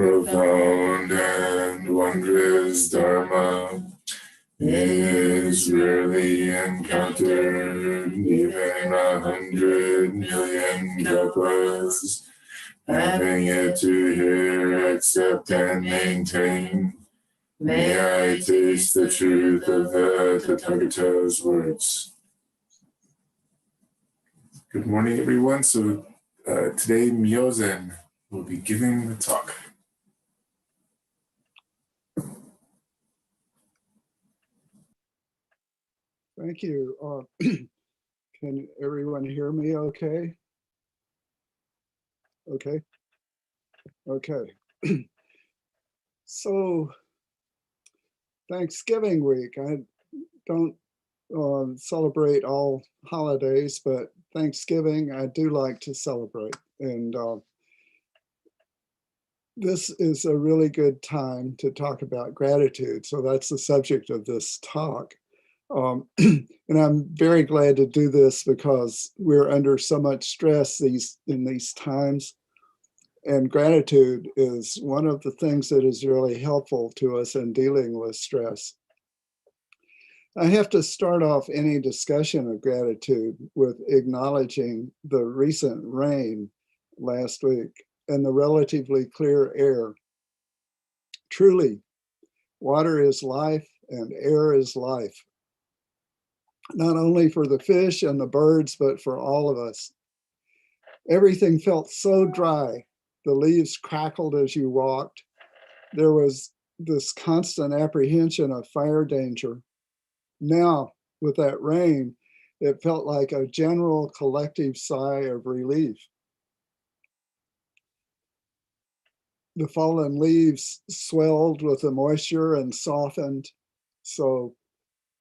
profound and wondrous Dharma is rarely encountered, even 100 million kalpas, having it to hear, accept, and maintain. May I taste the truth of the Tathagata's words. Good morning, everyone. So today, Myozen will be giving the talk. Thank you. Can everyone hear me okay? Okay. So Thanksgiving week, I don't celebrate all holidays, but Thanksgiving I do like to celebrate. And this is a really good time to talk about gratitude. So that's the subject of this talk. And I'm very glad to do this because we're under so much stress in these times. And gratitude is one of the things that is really helpful to us in dealing with stress. I have to start off any discussion of gratitude with acknowledging the recent rain last week and the relatively clear air. Truly, water is life and air is life, not only for the fish and the birds, but for all of us. Everything felt so dry. The leaves crackled as you walked. There was this constant apprehension of fire danger. Now, with that rain, it felt like a general collective sigh of relief. The fallen leaves swelled with the moisture and softened. So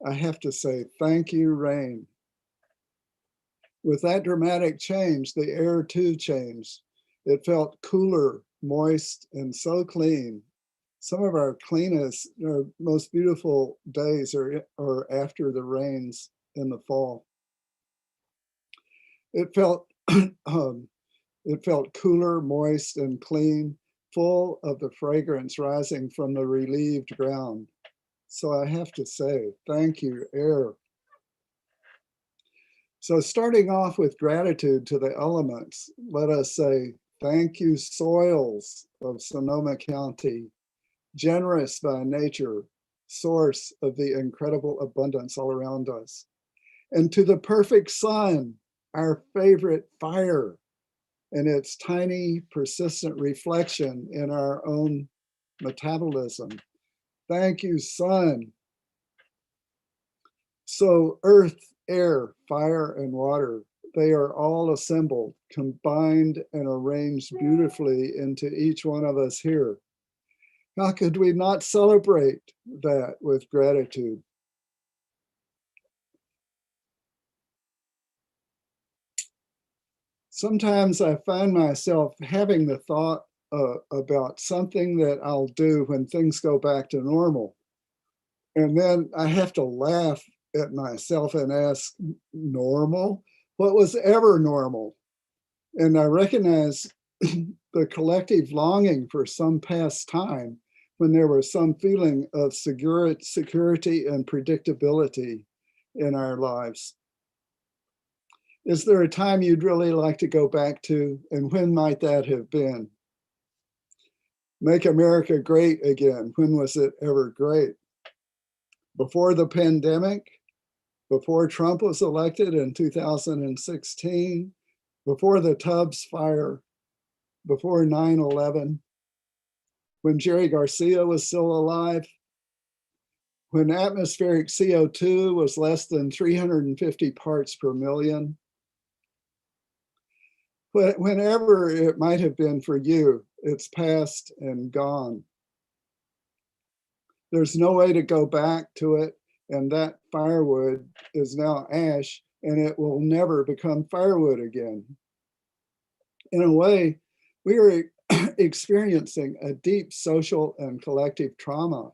I have to say, thank you, rain. With that dramatic change, the air too changed. It felt cooler, moist, and so clean. Some of our cleanest, or most beautiful days are after the rains in the fall. It felt cooler, moist, and clean, full of the fragrance rising from the relieved ground. So I have to say, thank you, air. So starting off with gratitude to the elements, let us say, thank you, soils of Sonoma County, generous by nature, source of the incredible abundance all around us. And to the perfect sun, our favorite fire, and its tiny, persistent reflection in our own metabolism. Thank you, sun. So earth, air, fire, and water, they are all assembled, combined, and arranged beautifully into each one of us here. How could we not celebrate that with gratitude? Sometimes I find myself having the thought about something that I'll do when things go back to normal. And then I have to laugh at myself and ask, normal? What was ever normal? And I recognize the collective longing for some past time when there was some feeling of security and predictability in our lives. Is there a time you'd really like to go back to, and when might that have been? Make America great again. When was it ever great? Before the pandemic? Before Trump was elected in 2016? Before the Tubbs fire? Before 9/11? When Jerry Garcia was still alive? When atmospheric CO2 was less than 350 parts per million? Whenever it might have been for you, it's past and gone. There's no way to go back to it, and that firewood is now ash, and it will never become firewood again. In a way, we are experiencing a deep social and collective trauma.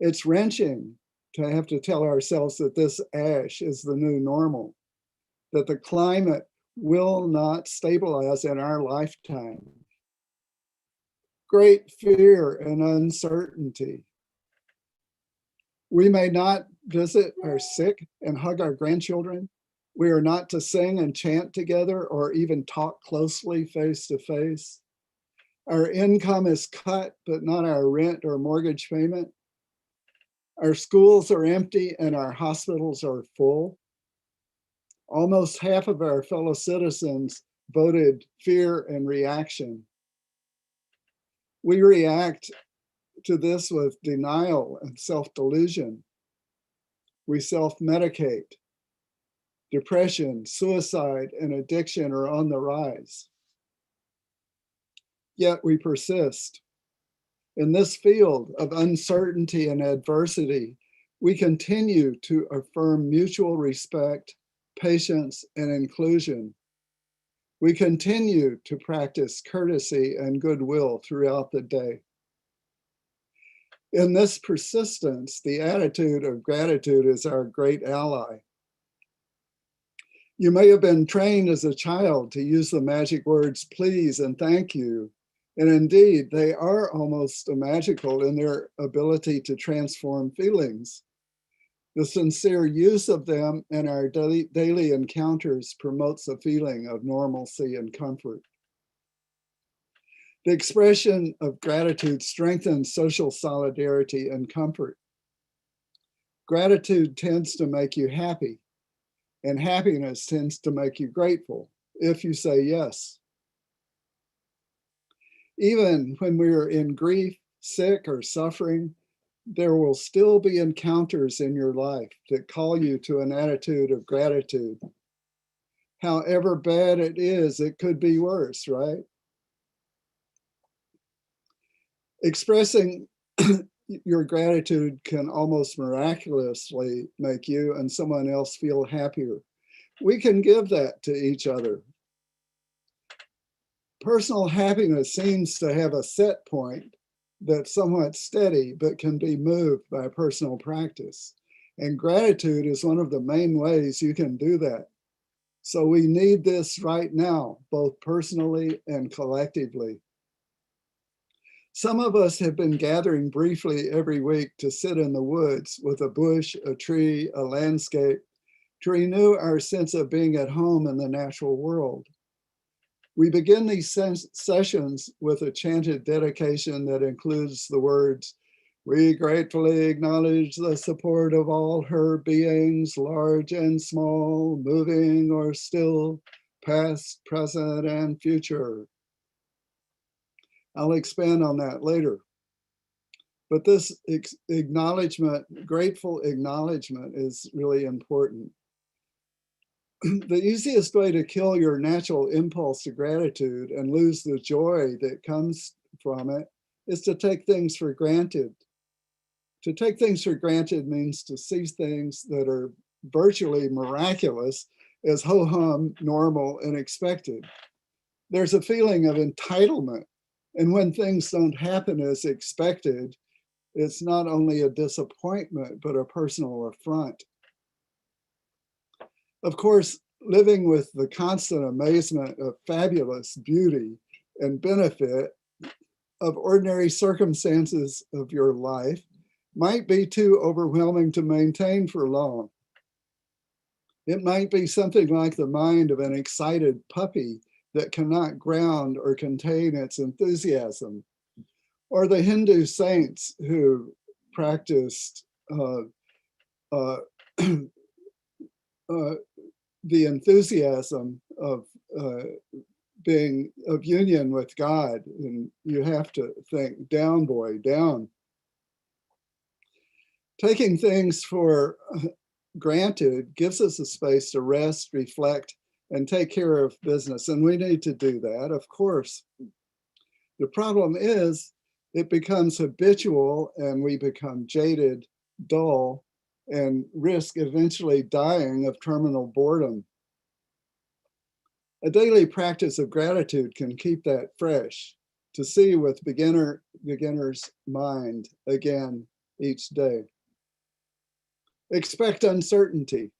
It's wrenching to have to tell ourselves that this ash is the new normal, that the climate will not stabilize in our lifetime. great fear and uncertainty. We may not visit our sick and hug our grandchildren. We are not to sing and chant together or even talk closely face to face. Our income is cut, but not our rent or mortgage payment. Our schools are empty and our hospitals are full. Almost half of our fellow citizens voted fear and reaction. We react to this with denial and self-delusion. We self-medicate. Depression, suicide, and addiction are on the rise. Yet we persist. In this field of uncertainty and adversity, we continue to affirm mutual respect, patience, and inclusion. We continue to practice courtesy and goodwill throughout the day. In this persistence, the attitude of gratitude is our great ally. You may have been trained as a child to use the magic words please and thank you. And indeed, they are almost magical in their ability to transform feelings. The sincere use of them in our daily encounters promotes a feeling of normalcy and comfort. The expression of gratitude strengthens social solidarity and comfort. Gratitude tends to make you happy, and happiness tends to make you grateful if you say yes. Even when we are in grief, sick, or suffering, there will still be encounters in your life that call you to an attitude of gratitude. However bad it is, it could be worse, right? Expressing your gratitude can almost miraculously make you and someone else feel happier. We can give that to each other. Personal happiness seems to have a set point that's somewhat steady, but can be moved by personal practice. And gratitude is one of the main ways you can do that. So we need this right now, both personally and collectively. Some of us have been gathering briefly every week to sit in the woods with a bush, a tree, a landscape, to renew our sense of being at home in the natural world. We begin these sessions with a chanted dedication that includes the words, "We gratefully acknowledge the support of all her beings, large and small, moving or still, past, present, and future." I'll expand on that later. But this acknowledgement, grateful acknowledgement, is really important. The easiest way to kill your natural impulse to gratitude and lose the joy that comes from it is to take things for granted. To take things for granted means to see things that are virtually miraculous as ho-hum, normal, and expected. There's a feeling of entitlement. And when things don't happen as expected, it's not only a disappointment, but a personal affront. Of course, living with the constant amazement of fabulous beauty and benefit of ordinary circumstances of your life might be too overwhelming to maintain for long. It might be something like the mind of an excited puppy that cannot ground or contain its enthusiasm, or the Hindu saints who practiced the enthusiasm of being of union with God. And you have to think, down, boy, down. Taking things for granted gives us a space to rest, reflect, and take care of business. And we need to do that, of course. The problem is it becomes habitual and we become jaded, dull, and risk eventually dying of terminal boredom. A daily practice of gratitude can keep that fresh, to see with beginner's mind again each day. Expect uncertainty.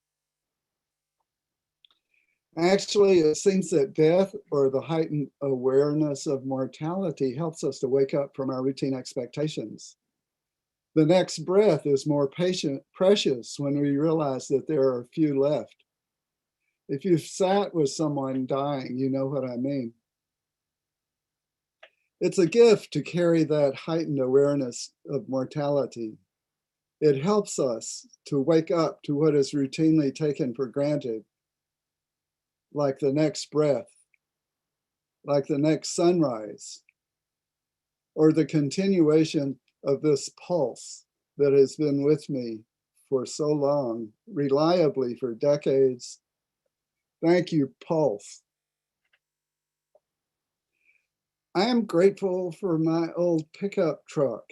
Actually, it seems that death or the heightened awareness of mortality helps us to wake up from our routine expectations. The next breath is more precious when we realize that there are few left. If you've sat with someone dying, you know what I mean. It's a gift to carry that heightened awareness of mortality. It helps us to wake up to what is routinely taken for granted, like the next breath, like the next sunrise, or the continuation of this pulse that has been with me for so long, reliably for decades. Thank you, Pulse. I am grateful for my old pickup truck.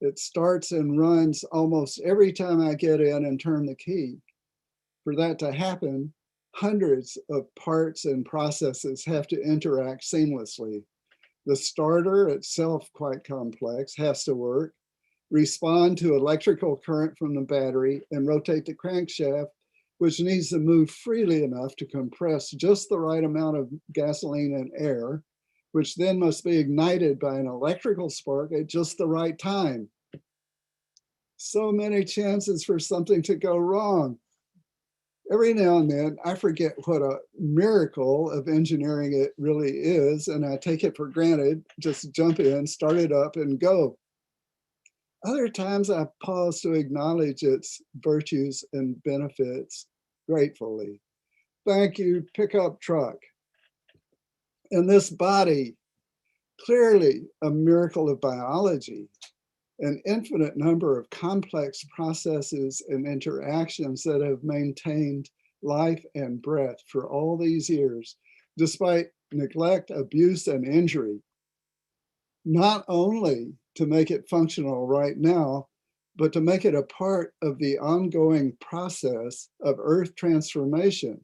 It starts and runs almost every time I get in and turn the key. For that to happen, hundreds of parts and processes have to interact seamlessly. The starter itself, quite complex, has to work, respond to electrical current from the battery, and rotate the crankshaft, which needs to move freely enough to compress just the right amount of gasoline and air, which then must be ignited by an electrical spark at just the right time. So many chances for something to go wrong. Every now and then, I forget what a miracle of engineering it really is, and I take it for granted, just jump in, start it up, and go. Other times, I pause to acknowledge its virtues and benefits gratefully. Thank you, pickup truck. And this body, clearly a miracle of biology, an infinite number of complex processes and interactions that have maintained life and breath for all these years, despite neglect, abuse, and injury, not only to make it functional right now, but to make it a part of the ongoing process of Earth transformation,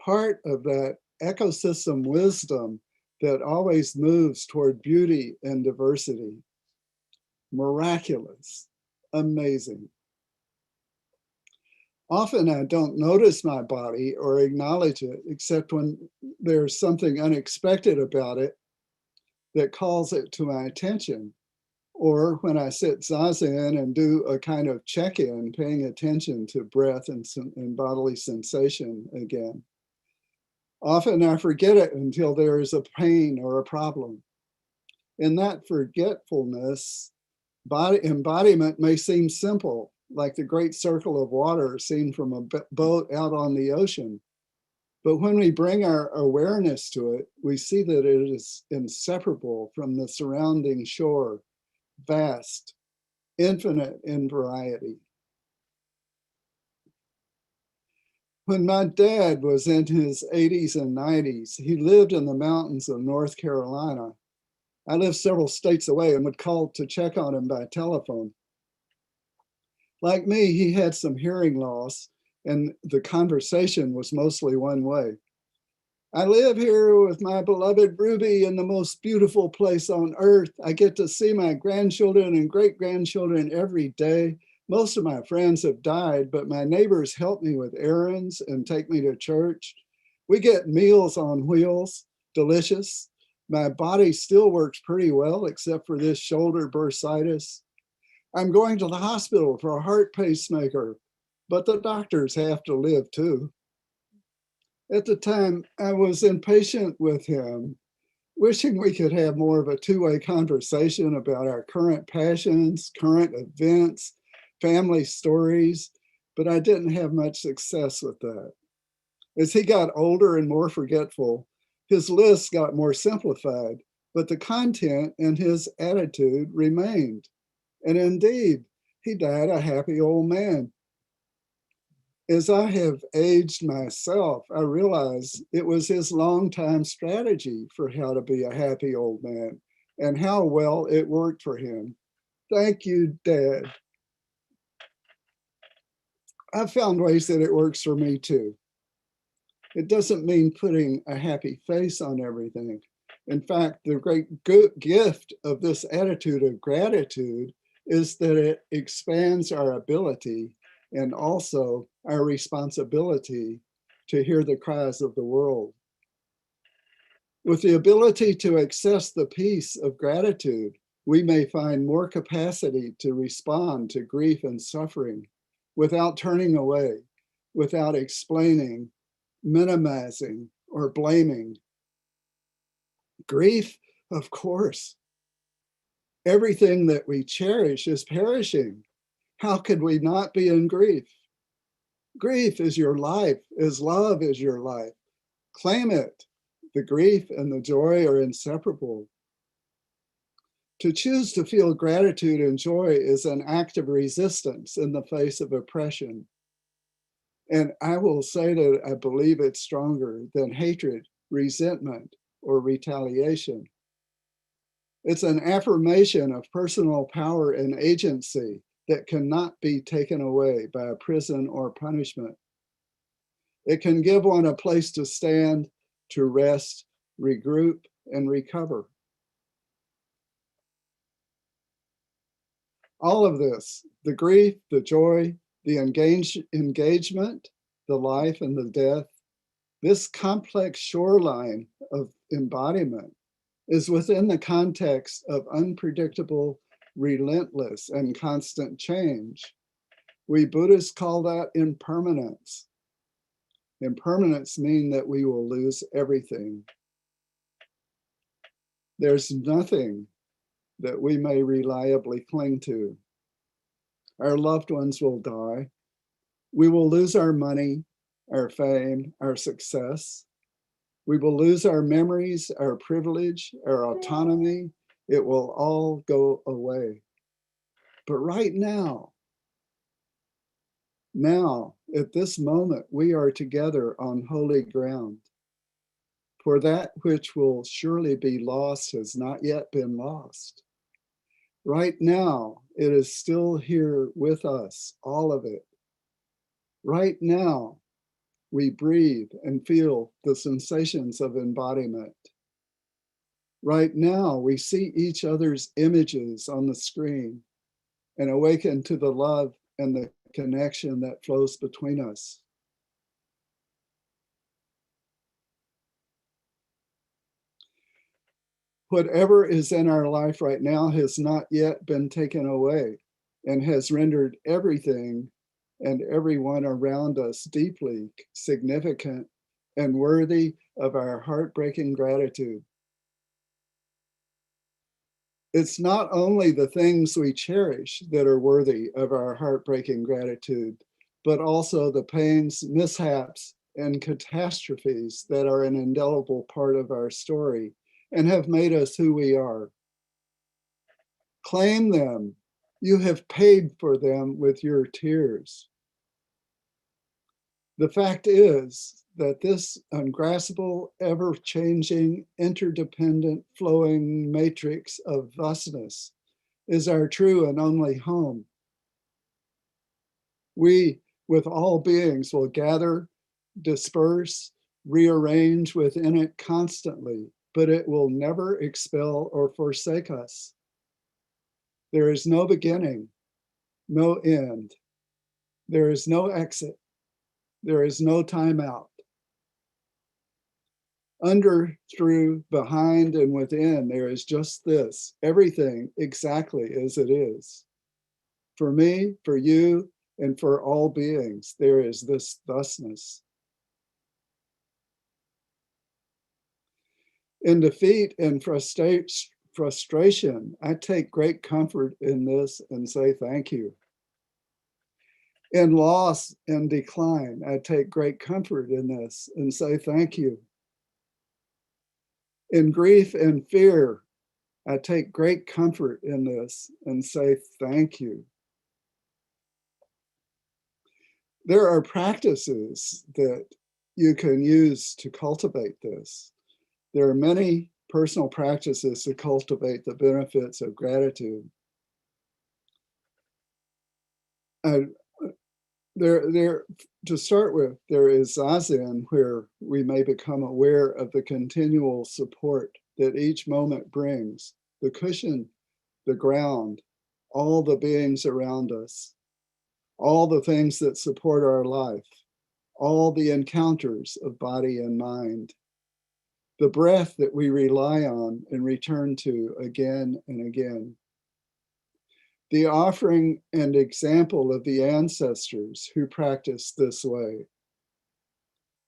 part of that ecosystem wisdom that always moves toward beauty and diversity. Miraculous, amazing. Often I don't notice my body or acknowledge it, except when there's something unexpected about it that calls it to my attention, or when I sit zazen and do a kind of check-in, paying attention to breath and bodily sensation again. Often I forget it until there is a pain or a problem. In that forgetfulness, body embodiment may seem simple, like the great circle of water seen from a boat out on the ocean. But when we bring our awareness to it, we see that it is inseparable from the surrounding shore, vast, infinite in variety. When my dad was in his 80s and 90s, he lived in the mountains of North Carolina. I lived several states away and would call to check on him by telephone. Like me, he had some hearing loss, and the conversation was mostly one way. I live here with my beloved Ruby in the most beautiful place on earth. I get to see my grandchildren and great-grandchildren every day. Most of my friends have died, but my neighbors help me with errands and take me to church. We get meals on wheels, delicious. My body still works pretty well, except for this shoulder bursitis. I'm going to the hospital for a heart pacemaker, but the doctors have to live too. At the time, I was impatient with him, wishing we could have more of a two-way conversation about our current passions, current events, family stories, but I didn't have much success with that. As he got older and more forgetful, his lists got more simplified, but the content and his attitude remained. And indeed, he died a happy old man. As I have aged myself, I realize it was his longtime strategy for how to be a happy old man and how well it worked for him. Thank you, Dad. I've found ways that it works for me too. It doesn't mean putting a happy face on everything. In fact, the great gift of this attitude of gratitude is that it expands our ability and also our responsibility to hear the cries of the world. With the ability to access the peace of gratitude, we may find more capacity to respond to grief and suffering without turning away, without explaining, minimizing, or blaming. Grief, of course. Everything that we cherish is perishing. How could we not be in grief? Grief is your life, as love is your life. Claim it. The grief and the joy are inseparable. To choose to feel gratitude and joy is an act of resistance in the face of oppression. And I will say that I believe it's stronger than hatred, resentment, or retaliation. It's an affirmation of personal power and agency that cannot be taken away by a prison or punishment. It can give one a place to stand, to rest, regroup, and recover. All of this, the grief, the joy, the engagement, the life and the death, this complex shoreline of embodiment is within the context of unpredictable, relentless, and constant change. We Buddhists call that impermanence. Impermanence means that we will lose everything. There's nothing that we may reliably cling to. Our loved ones will die. We will lose our money, our fame, our success. We will lose our memories, our privilege, our autonomy. It will all go away. But right now, at this moment, we are together on holy ground. For that which will surely be lost has not yet been lost. Right now, it is still here with us, all of it. Right now, we breathe and feel the sensations of embodiment. Right now, we see each other's images on the screen and awaken to the love and the connection that flows between us. Whatever is in our life right now has not yet been taken away and has rendered everything and everyone around us deeply significant and worthy of our heartbreaking gratitude. It's not only the things we cherish that are worthy of our heartbreaking gratitude, but also the pains, mishaps, and catastrophes that are an indelible part of our story and have made us who we are. Claim them. You have paid for them with your tears. The fact is that this ungraspable, ever-changing, interdependent, flowing matrix of thusness is our true and only home. We, with all beings, will gather, disperse, rearrange within it constantly, but it will never expel or forsake us. There is no beginning, no end. There is no exit. There is no timeout. Under, through, behind, and within, there is just this, everything exactly as it is. For me, for you, and for all beings, there is this thusness. In defeat and frustration, I take great comfort in this and say thank you. In loss and decline, I take great comfort in this and say thank you. In grief and fear, I take great comfort in this and say thank you. There are practices that you can use to cultivate this. There are many personal practices to cultivate the benefits of gratitude. To start with, there is Zazen, where we may become aware of the continual support that each moment brings, the cushion, the ground, all the beings around us, all the things that support our life, all the encounters of body and mind, the breath that we rely on and return to again and again, the offering and example of the ancestors who practiced this way.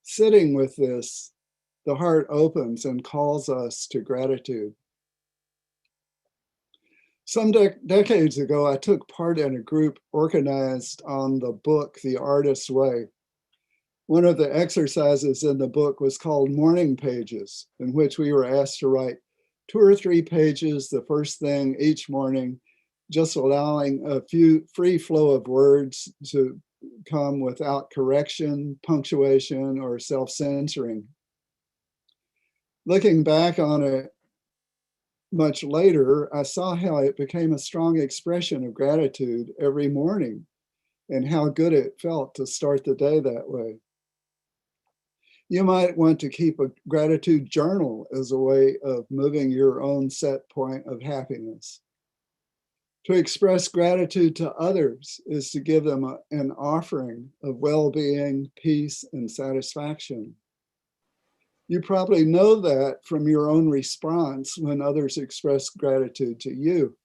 Sitting with this, the heart opens and calls us to gratitude. Some decades ago, I took part in a group organized on the book, The Artist's Way. One of the exercises in the book was called Morning Pages, in which we were asked to write 2 or 3 pages the first thing each morning, just allowing a few free flow of words to come without correction, punctuation, or self-censoring. Looking back on it much later, I saw how it became a strong expression of gratitude every morning and how good it felt to start the day that way. You might want to keep a gratitude journal as a way of moving your own set point of happiness. To express gratitude to others is to give them an offering of well-being, peace, and satisfaction. You probably know that from your own response when others express gratitude to you.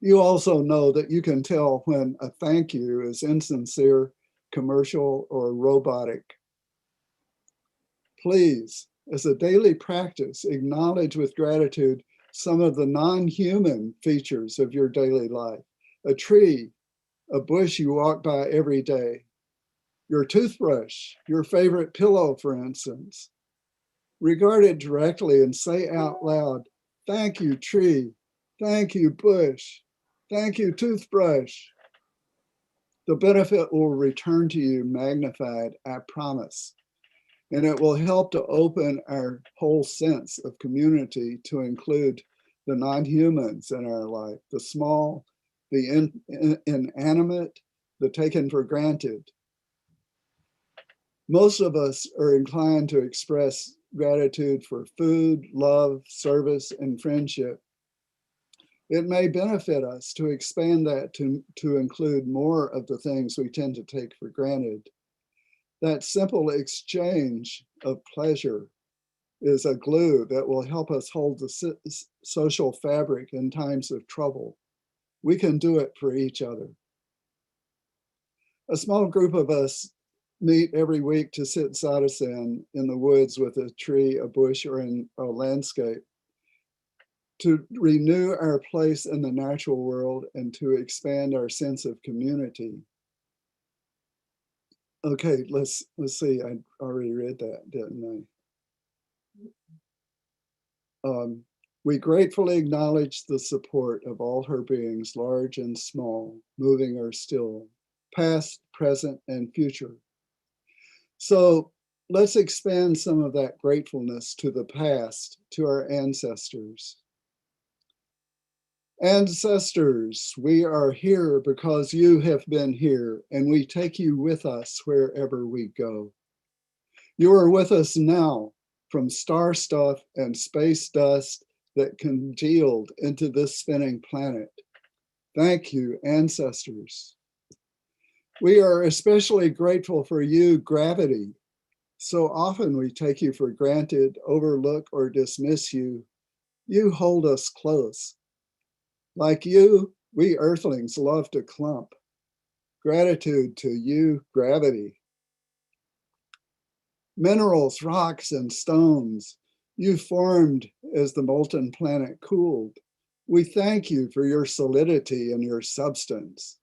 You also know that you can tell when a thank you is insincere, commercial, or robotic. Please, as a daily practice, acknowledge with gratitude some of the non-human features of your daily life. A tree, a bush you walk by every day, your toothbrush, your favorite pillow, for instance. Regard it directly and say out loud, thank you, tree. Thank you, bush. Thank you, toothbrush. The benefit will return to you magnified, I promise. And it will help to open our whole sense of community to include the non-humans in our life, the small, the inanimate, the taken for granted. Most of us are inclined to express gratitude for food, love, service, and friendship. It may benefit us to expand that to include more of the things we tend to take for granted. That simple exchange of pleasure is a glue that will help us hold the social fabric in times of trouble. We can do it for each other. A small group of us meet every week to sit sadhusam in the woods with a tree, a bush, or in a landscape to renew our place in the natural world and to expand our sense of community. Okay, let's see. I already read that, didn't I? We gratefully acknowledge the support of all her beings, large and small, moving or still, past, present, and future. So let's expand some of that gratefulness to the past, to our ancestors. Ancestors, we are here because you have been here, and we take you with us wherever we go. You are with us now, from star stuff and space dust that congealed into this spinning planet. Thank you, ancestors. We are especially grateful for you, gravity. So often we take you for granted, overlook, or dismiss you. You hold us close. Like you, we earthlings love to clump. Gratitude to you, gravity. Minerals, rocks, and stones, you formed as the molten planet cooled. We thank you for your solidity and your substance.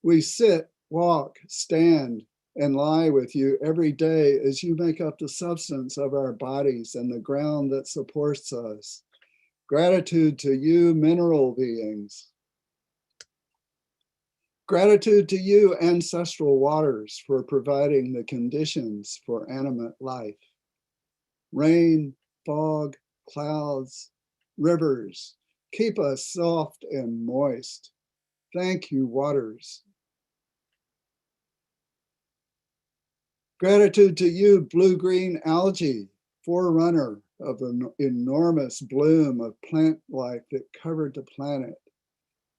We sit, walk, stand, and lie with you every day as you make up the substance of our bodies and the ground that supports us. Gratitude to you, mineral beings. Gratitude to you, ancestral waters, for providing the conditions for animate life. Rain, fog, clouds, rivers, keep us soft and moist. Thank you, waters. Gratitude to you, blue-green algae, forerunner of an enormous bloom of plant life that covered the planet,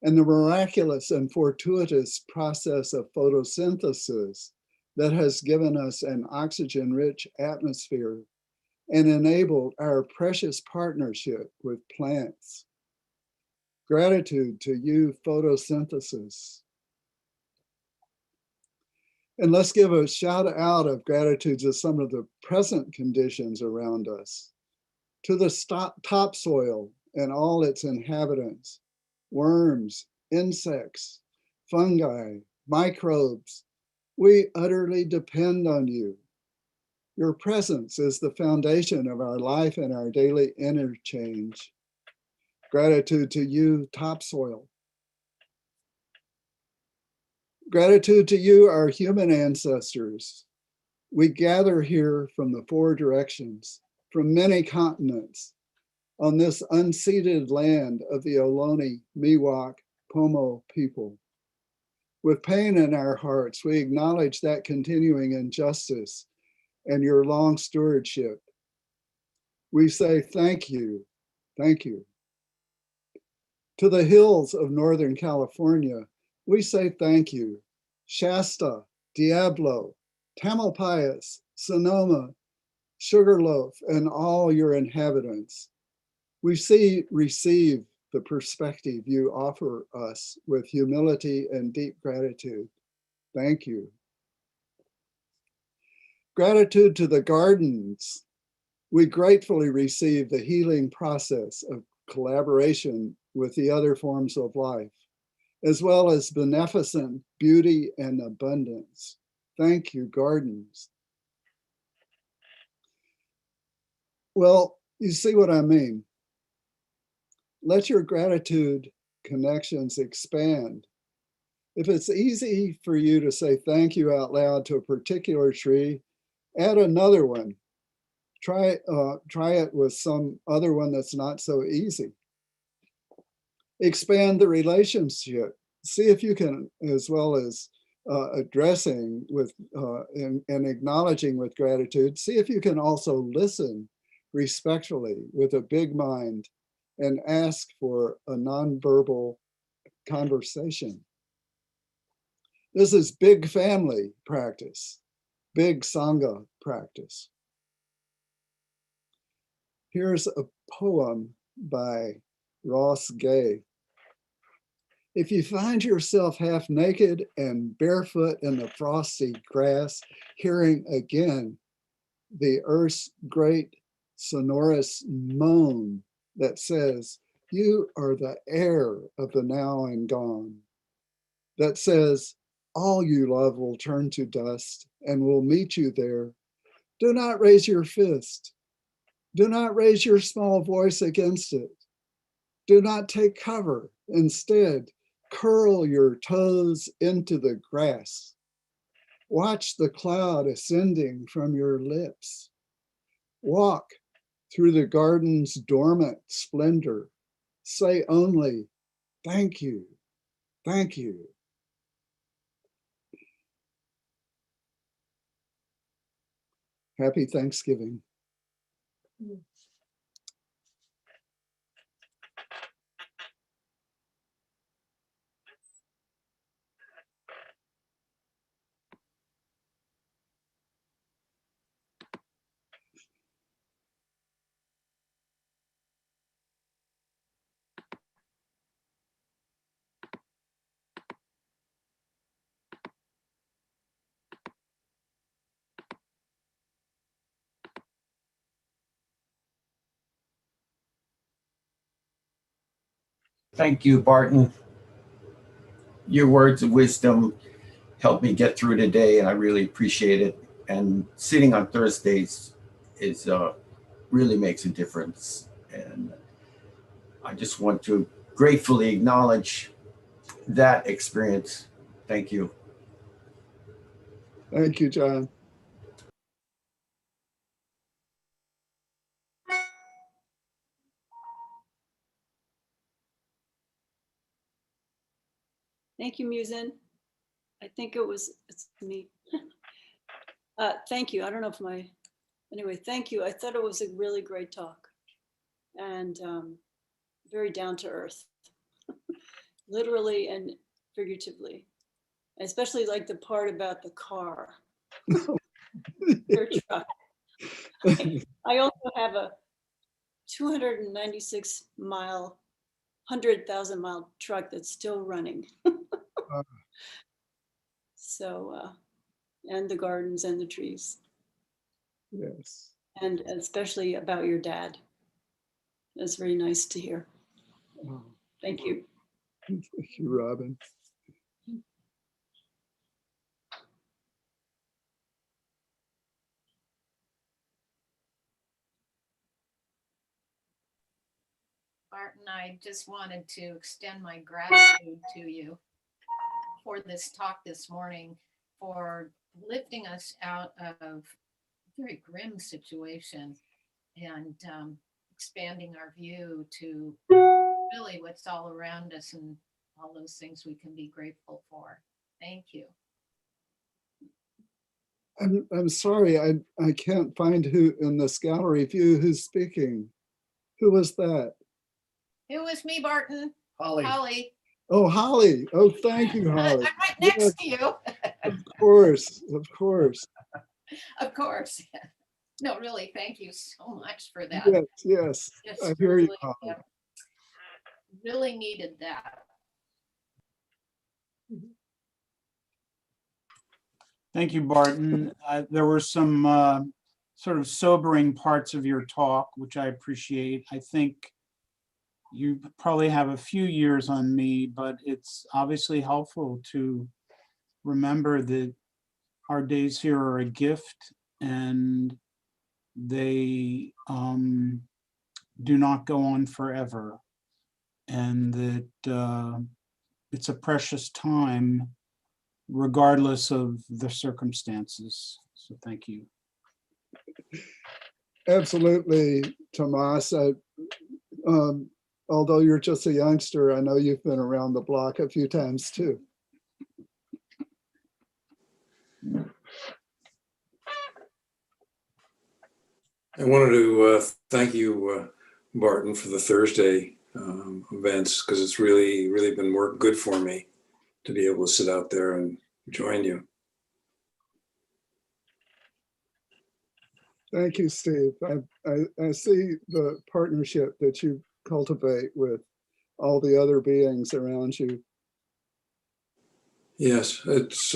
and the miraculous and fortuitous process of photosynthesis that has given us an oxygen-rich atmosphere and enabled our precious partnership with plants. Gratitude to you, photosynthesis. And let's give a shout out of gratitude to some of the present conditions around us, to the topsoil and all its inhabitants, worms, insects, fungi, microbes. We utterly depend on you. Your presence is the foundation of our life and our daily interchange. Gratitude to you, topsoil. Gratitude to you, our human ancestors. We gather here from the four directions, from many continents, on this unceded land of the Ohlone, Miwok, Pomo people. With pain in our hearts, we acknowledge that continuing injustice and your long stewardship. We say thank you, thank you. To the hills of Northern California, we say thank you. Shasta, Diablo, Tamalpais, Sonoma, Sugarloaf, and all your inhabitants. We receive the perspective you offer us with humility and deep gratitude. Thank you. Gratitude to the gardens. We gratefully receive the healing process of collaboration with the other forms of life, as well as beneficent beauty and abundance. Thank you, gardens. Well, you see what I mean. Let your gratitude connections expand. If it's easy for you to say thank you out loud to a particular tree, add another one. Try it with some other one that's not so easy. Expand the relationship. See if you can, as well as addressing with and acknowledging with gratitude, see if you can also listen respectfully with a big mind and ask for a nonverbal conversation. This is big family practice, big Sangha practice. Here's a poem by Ross Gay. If you find yourself half naked and barefoot in the frosty grass, hearing again the earth's great sonorous moan that says, you are the heir of the now and gone, that says, all you love will turn to dust and will meet you there. Do not raise your fist. Do not raise your small voice against it. Do not take cover. Instead, curl your toes into the grass. Watch the cloud ascending from your lips. Walk through the garden's dormant splendor. Say only, thank you, thank you. Happy Thanksgiving. Thank you, Barton. Your words of wisdom helped me get through today, and I really appreciate it. And sitting on Thursdays is really makes a difference. And I just want to gratefully acknowledge that experience. Thank you. Thank you, John. Thank you, Myozen. I think it's me. Thank you. I don't know if anyway, thank you. I thought it was a really great talk and very down to earth, literally and figuratively, especially like the part about the car. Your truck. I also have a 296 mile, 100,000 mile truck that's still running. So, and the gardens and the trees, Yes. and especially about your dad. That's very nice to hear. Oh, Thank you. thank you, Robin. Barton, I just wanted to extend my gratitude to you for this talk this morning, for lifting us out of a very grim situation and expanding our view to really what's all around us and all those things we can be grateful for. Thank you. I'm sorry, I can't find who in this gallery view who's speaking. Who was that? It was me, Barton. Holly. Oh, Holly. Oh, thank you, I'm Holly. right next to you. Of course, of course. Of course. No, really, thank you so much for that. Yes, yes. Just I hear you, really, Holly. really needed that. Thank you, Barton. There were some sort of sobering parts of your talk, which I appreciate. I think you probably have a few years on me, but it's obviously helpful to remember that our days here are a gift and they do not go on forever. And that it's a precious time regardless of the circumstances. So thank you. Absolutely, Tomas. Although you're just a youngster, I know you've been around the block a few times too. I wanted to thank you, Barton, for the Thursday events, because it's really been good for me to be able to sit out there and join you. Thank you, Steve. I see the partnership that you cultivate with all the other beings around you. Yes, it's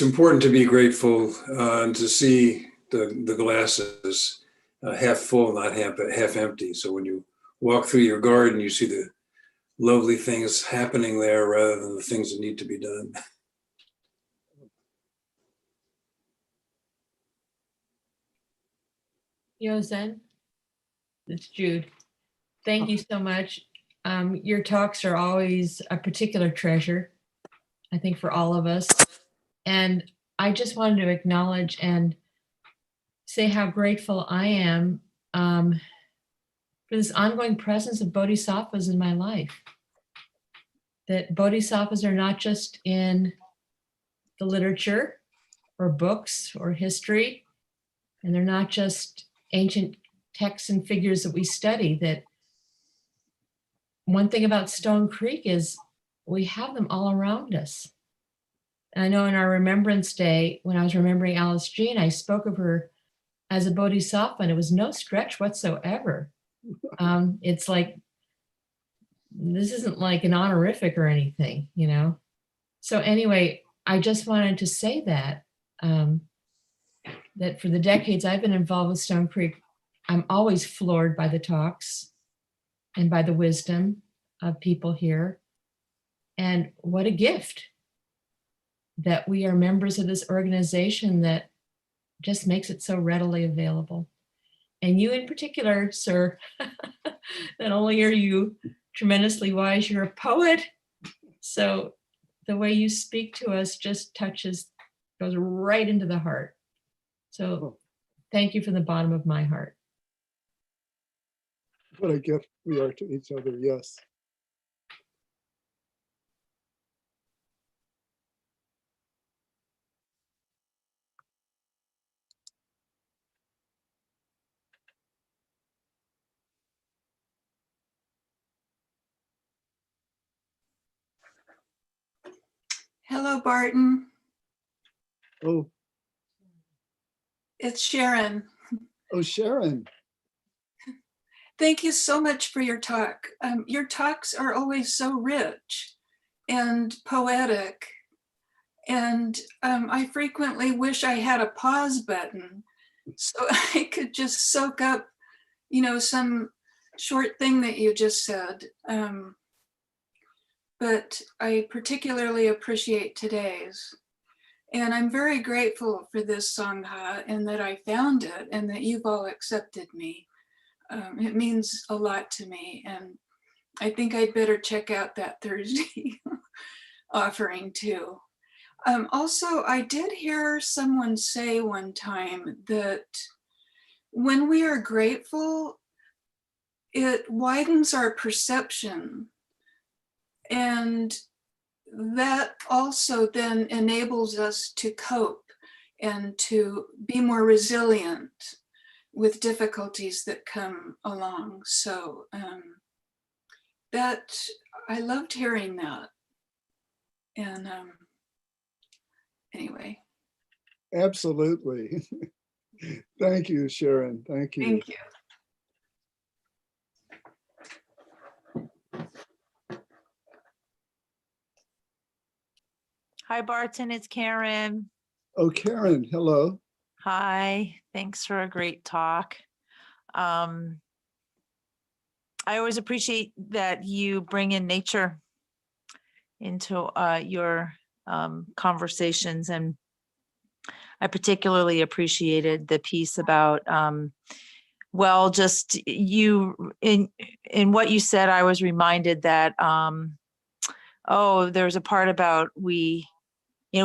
important to be grateful and to see the glasses half full, not half empty. So when you walk through your garden, you see the lovely things happening there rather than the things that need to be done. Myozen, it's Jude. Thank you so much. Your talks are always a particular treasure, I think, for all of us. And I just wanted to acknowledge and say how grateful I am for this ongoing presence of bodhisattvas in my life. That bodhisattvas are not just in the literature or books or history, and they're not just ancient texts and figures that we study. That one thing about Stone Creek is we have them all around us. And I know in our Remembrance Day, when I was remembering Alice Jean, I spoke of her as a bodhisattva, and it was no stretch whatsoever. It's like, this isn't like an honorific or anything, you know? So anyway, I just wanted to say that, that for the decades I've been involved with Stone Creek, I'm always floored by the talks and by the wisdom of people here. And what a gift that we are members of this organization that just makes it so readily available. And you in particular, sir, not only are you tremendously wise, you're a poet. So the way you speak to us just goes right into the heart. So thank you from the bottom of my heart. What a gift we are to each other, yes. Hello, Barton. Oh, It's Sharon. oh, Sharon. Thank you so much for your talk. Your talks are always so rich and poetic. And I frequently wish I had a pause button so I could just soak up, some short thing that you just said. But I particularly appreciate today's. And I'm very grateful for this Sangha and that I found it and that you've all accepted me. It means a lot to me. And I think I'd better check out that Thursday offering too. Also, I did hear someone say one time that when we are grateful, it widens our perception. And that also then enables us to cope and to be more resilient with difficulties that come along. So that I loved hearing that. And anyway. Absolutely. Thank you, Sharon. Thank you. Thank you. Hi, Barton, it's Karen. Oh, Karen, hello. Hi, thanks for a great talk. I always appreciate that you bring in nature into your conversations, and I particularly appreciated the piece about, well, just you, in what you said, I was reminded that, oh, there's a part about we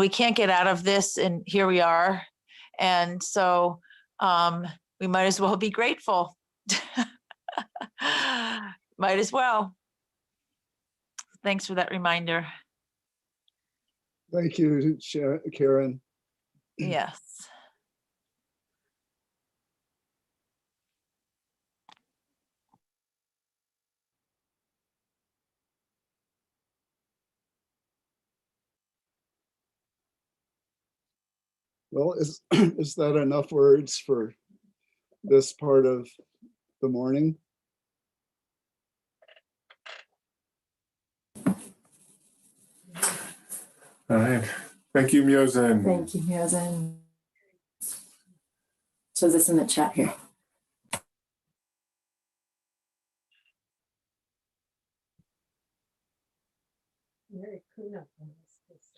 can't get out of this, and here we are. And so we might as well be grateful. Might as well. Thanks for that reminder. Thank you, Karen. Yes. Well, is that enough words for this part of the morning? All right. Thank you, Myozen. Thank you, Myozen. So is this in the chat here?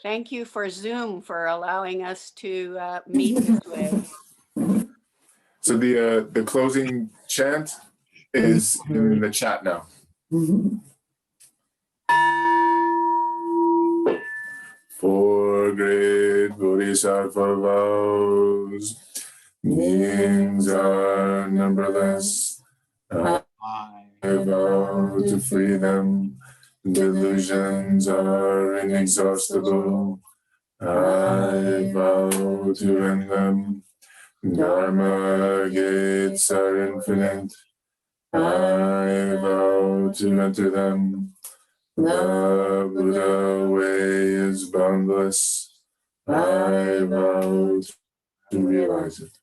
Thank you for Zoom for allowing us to meet this way. So the closing chant is in the chat now. Four great bodhisattva vows, beings are numberless. I vow to free them. Delusions are inexhaustible. I vow to end them. Dharma gates are infinite. I vow to enter them. The Buddha way is boundless. I vow to realize it.